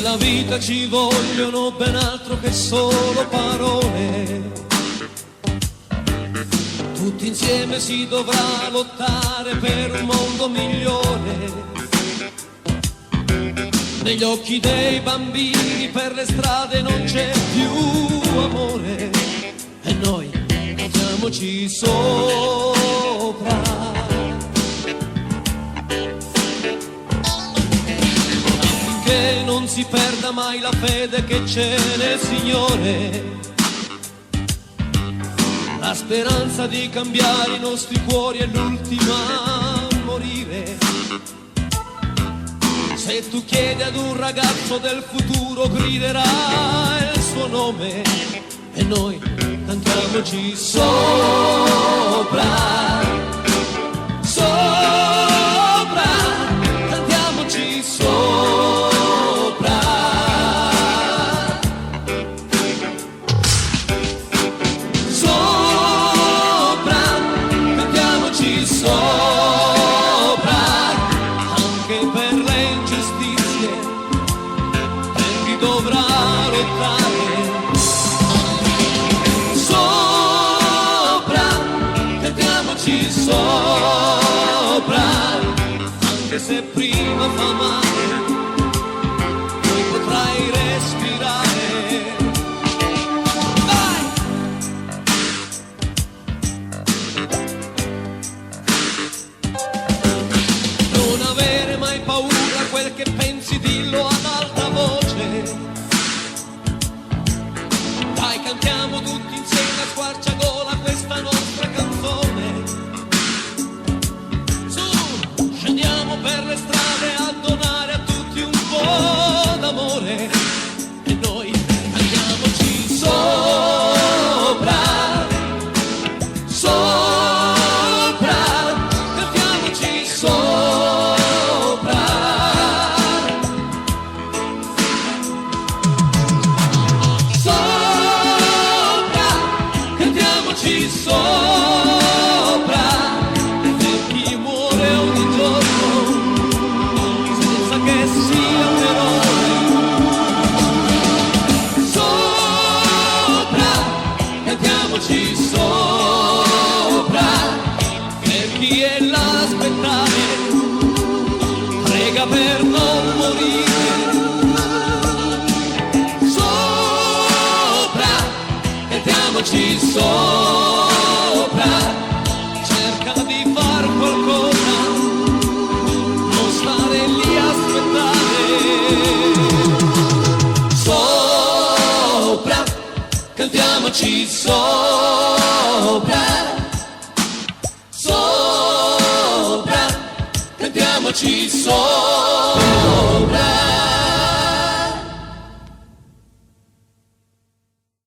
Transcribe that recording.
Nella vita ci vogliono ben altro che solo parole. Tutti insieme si dovrà lottare per un mondo migliore. Negli occhi dei bambini per le strade non c'è più amore e noi mettiamoci sopra. Affinché non si perda mai la fede che c'è nel Signore, la speranza di cambiare i nostri cuori è l'ultima a morire. Se tu chiedi ad un ragazzo del futuro griderà il suo nome e noi cantiamoci sopra, sopra, cantiamoci sopra. Sopra, cantiamoci sopra, anche per le ingiustizie, per chi dovrà lottare. Sopra, cantiamoci sopra, anche se prima fa male, poi potrai respirare. Vai! Non avere mai paura, quel che pensi dillo ad alta voce. Dai, cantiamo tutti insieme a squarciagola questa nostra canzone. Su, scendiamo per le strade a donare a tutti un po' d'amore e noi cantiamoci sopra, sopra, cantiamoci sopra. Sopra, cantiamoci sopra, per chi muore ogni giorno senza che sia un eroe. Sopra, cantiamoci sopra, per chi è là a aspettare, prega per non morire. Sopra, cantiamoci sopra, cerca di far qualcosa, non stare lì a aspettare. Sopra, cantiamoci sopra, sopra, cantiamoci sopra.